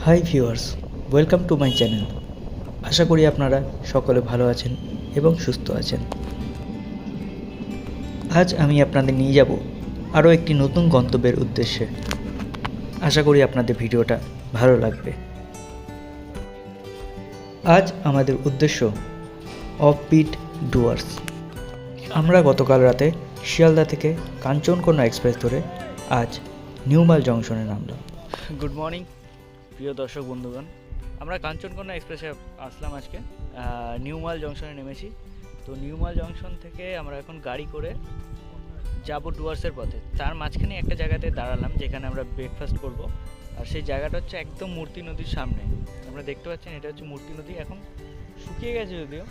High viewers, welcome to my channel. আশা করি আপনারা সকলে ভালো আছেন এবং সুস্থ আছেন। আজ আমি আপনাদের নিয়ে যাব আরও একটি নতুন গন্তব্যের উদ্দেশ্যে। আশা করি আপনাদের ভিডিওটা ভালো লাগবে। আজ আমাদের উদ্দেশ্য অফবিট ডুয়ার্স। আমরা গতকাল রাতে শিয়ালদা থেকে কাঞ্চনকন্যা এক্সপ্রেস ধরে আজ নিউমাল জংশনে নামলাম। গুড মর্নিং প্রিয় দর্শক বন্ধুগণ, আমরা কাঞ্চনকন্যা এক্সপ্রেসে আসলাম আজকে। নিউমাল জংশনে নেমেছি। তো নিউমাল জংশন থেকে আমরা এখন গাড়ি করে যাব ডুয়ার্সের পথে। তার মাঝখানে একটা জায়গাতে দাঁড়ালাম যেখানে আমরা ব্রেকফাস্ট করব। আর সেই জায়গাটা হচ্ছে একদম মূর্তি নদীর সামনে। আপনারা দেখতে পাচ্ছেন এটা হচ্ছে মূর্তি নদী, এখন শুকিয়ে গেছে যদিও।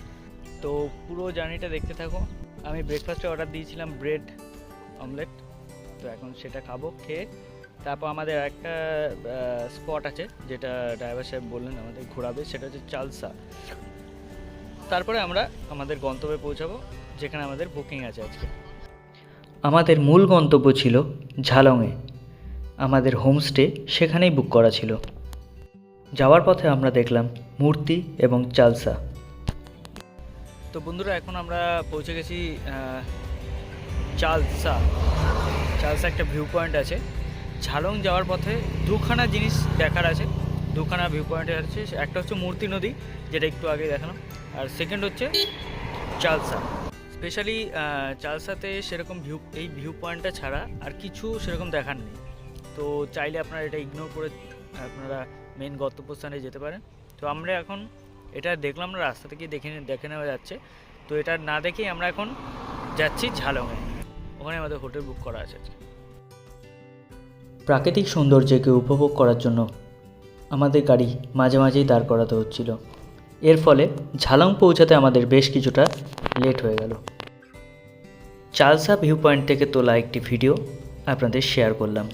তো পুরো জার্নিটা দেখতে থাকো। আমি ব্রেকফাস্টে অর্ডার দিয়েছিলাম ব্রেড অমলেট, তো এখন সেটা খাবো। খেয়ে তারপর আমাদের একটা স্পট আছে যেটা ড্রাইভার সাহেব বললেন আমাদের ঘোরাবে, সেটা হচ্ছে চালসা। তারপরে আমরা আমাদের গন্তব্যে পৌঁছাবো যেখানে আমাদের বুকিং আছে আজকে। আমাদের মূল গন্তব্য ছিল ঝালংয়ে। আমাদের হোমস্টে সেখানেই বুক করা ছিল। যাওয়ার পথে আমরা দেখলাম মূর্তি এবং চালসা। তো বন্ধুরা, এখন আমরা পৌঁছে গেছি চালসা। চালসা একটা ভিউ পয়েন্ট আছে। ঝালং যাওয়ার পথে দুখানা জিনিস দেখার আছে, দুখানা ভিউ পয়েন্ট আছে। একটা হচ্ছে মূর্তি নদী, যেটা একটু আগে দেখালাম, আর সেকেন্ড হচ্ছে চালসা। স্পেশালি চালসাতে সেরকম এই ভিউ পয়েন্টটা ছাড়া আর কিছু সেরকম দেখার নেই। তো চাইলে আপনারা এটা ইগনোর করে আপনারা মেন গন্তব্যস্থানে যেতে পারেন। তো আমরা এখন এটা দেখলাম না, রাস্তা থেকে দেখে নেওয়া যাচ্ছে। তো এটা না দেখেই আমরা এখন যাচ্ছি ঝালংয়ে। ওখানে আমাদের হোটেল বুক করা আছে। প্রাকৃতিক সৌন্দর্যকে উপভোগ করার জন্য আমাদের গাড়ি মাঝে মাঝেই দাঁড় করাতে হচ্ছিল। এর ফলে ঝালং পৌঁছাতে আমাদের বেশ কিছুটা লেট হয়ে গেল। চালসা ভিউ পয়েন্ট থেকে তোলা একটি ভিডিও আপনাদের শেয়ার করলাম।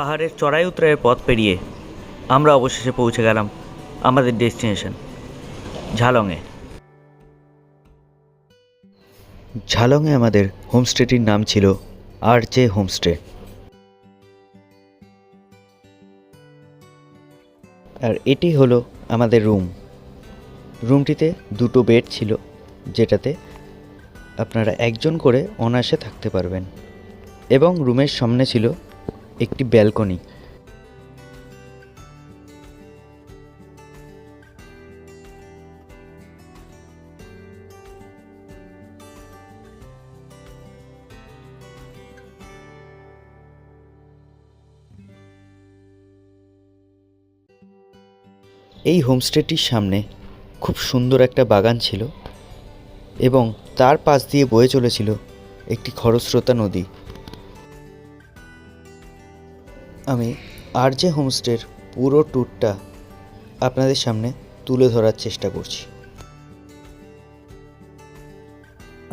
পাহাড়ের চড়াই উতরাইয়ের পথ পেরিয়ে আমরা অবশেষে পৌঁছে গেলাম আমাদের ডেস্টিনেশন ঝালংয়ে। ঝালংয়ে আমাদের হোমস্টেটির নাম ছিল আরজে হোমস্টে। আর এটি হলো আমাদের রুমটিতে দুটো বেড ছিল, যেটাতে আপনারা একজন করে অনায়াসে থাকতে পারবেন। এবং রুমের সামনে ছিল একটি ব্যালকনি। এই হোমস্টেটির সামনে খুব সুন্দর একটা বাগান ছিল এবং তার পাশ দিয়ে বয়ে চলেছিল একটি খরস্রোতা নদী। আমি আরজে হোমস্টের পুরো ট্যুরটা আপনাদের সামনে তুলে ধরার চেষ্টা করছি।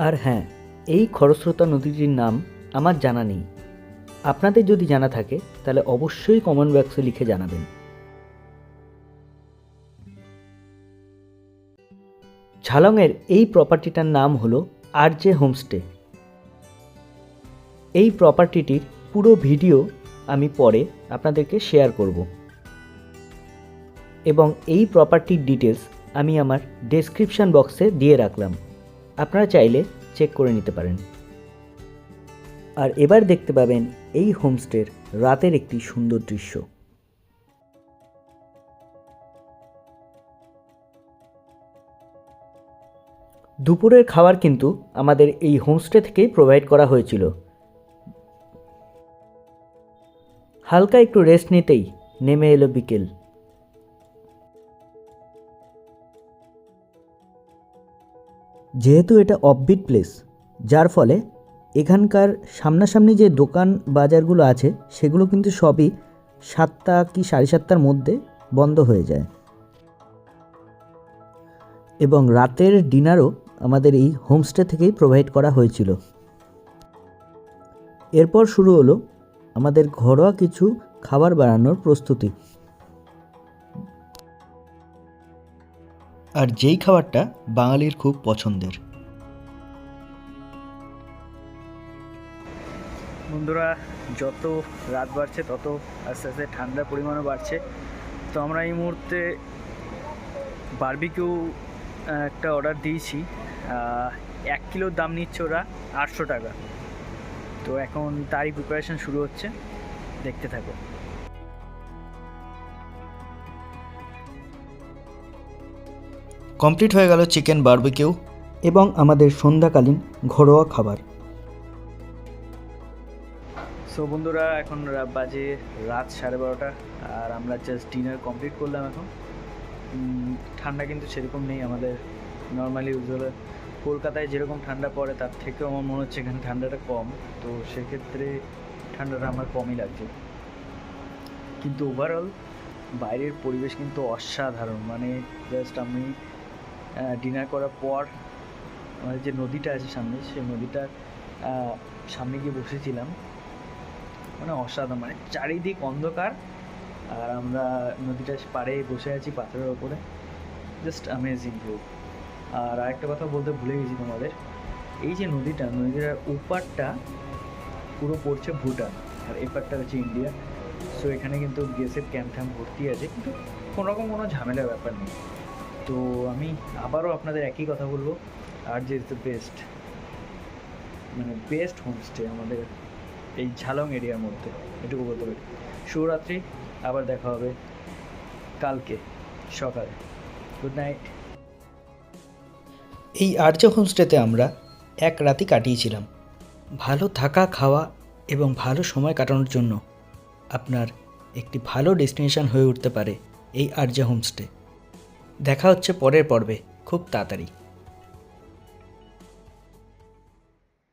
আর হ্যাঁ, এই খরস্রোতা নদীটির নাম আমার জানা নেই। আপনাদের যদি জানা থাকে তাহলে অবশ্যই কমেন্ট বক্সে লিখে জানাবেন। ঝালংয়ের এই প্রপার্টিটার নাম হলো আরজে হোমস্টে। এই প্রপার্টিটির পুরো ভিডিও আমি পরে আপনাদেরকে শেয়ার করব এবং এই প্রপার্টির ডিটেলস আমি আমার ডেসক্রিপশন বক্সে দিয়ে রাখলাম, আপনারা চাইলে চেক করে নিতে পারেন। আর এবার দেখতে পাবেন এই হোমস্টের রাতের একটি সুন্দর দৃশ্য। দুপুরের খাবার কিন্তু আমাদের এই হোমস্টে থেকেই প্রোভাইড করা হয়েছিল। হালকা একটু রেস্ট নিতেই নেমে এলো বিকেল। যেহেতু এটা অফবিট প্লেস, যার ফলে এখানকার সামনাসামনি যে দোকান বাজারগুলো আছে সেগুলো কিন্তু সবই 7টা কি 7:30টার মধ্যে বন্ধ হয়ে যায়। এবং রাতের ডিনারও আমাদের এই হোমস্টে থেকেই প্রোভাইড করা হয়েছিল। এরপর শুরু হলো আমাদের ঘরোয়া কিছু খাবার বানানোর প্রস্তুতি। আর যেই খাবারটা বাঙালির খুব পছন্দের। বন্ধুরা, যত রাত বাড়ছে তত আস্তে আস্তে ঠান্ডার পরিমাণও বাড়ছে। তো আমরা এই মুহূর্তে বারবিকিউ একটা অর্ডার দিয়েছি। 1 কিলোর দাম নিচ্ছে ওরা 800 টাকা। তো এখন তারই প্রিপারেশন শুরু হচ্ছে, দেখতে থাকো। কমপ্লিট হয়ে গেল চিকেন বারবিকিউ এবং আমাদের সন্ধ্যাকালীন ঘরোয়া খাবার। সো বন্ধুরা, এখন বাজে রাত 12:30 আর আমরা জাস্ট ডিনার কমপ্লিট করলাম এখন। ঠান্ডা কিন্তু সেরকম নেই আমাদের। নর্মালি ইউজুয়ালি কলকাতায় যেরকম ঠান্ডা পড়ে তার থেকেও আমার মনে হচ্ছে এখানে ঠান্ডাটা কম। তো সেক্ষেত্রে ঠান্ডাটা আমার কমই লাগছে। কিন্তু ওভারঅল বাইরের পরিবেশ কিন্তু অসাধারণ। মানে জাস্ট আমি ডিনার করার পর আমাদের যে নদীটা আছে সামনে, সেই নদীটার সামনে গিয়ে বসেছিলাম। মানে অসাধারণ, মানে চারিদিক অন্ধকার আর আমরা নদীটার পাড়ে বসে আছি পাথরের ওপরে। Just amazing view. আর আরেকটা কথা বলতে ভুলে গেছি তোমাদের, এই যে নদীটার ওপারটা পুরো পড়ছে ভুটান আর এপারটা হচ্ছে ইন্ডিয়া। সো এখানে কিন্তু বিএসএফ ক্যাম্প ট্যাম্প ভর্তি আছে, কিন্তু কোনোরকম কোনো ঝামেলার ব্যাপার নেই। তো আমি আবারও আপনাদের একই কথা বলবো, আর যে ইজ দ্য বেস্ট, মানে বেস্ট হোমস্টে আমাদের এই ঝালং এরিয়ার মধ্যে, এটুকু বলতে পারি। শুভরাত্রি, আবার দেখা হবে কালকে সকালে। Good night. এই আর্য হোমস্টেতে আমরা এক রাতি কাটিয়েছিলাম। ভালো থাকা, খাওয়া এবং ভালো সময় কাটানোর জন্য আপনার একটি ভালো ডেস্টিনেশন হয়ে উঠতে পারে এই আর্য হোমস্টে। দেখা হচ্ছে পরের পর্বে খুব তাড়াতাড়ি।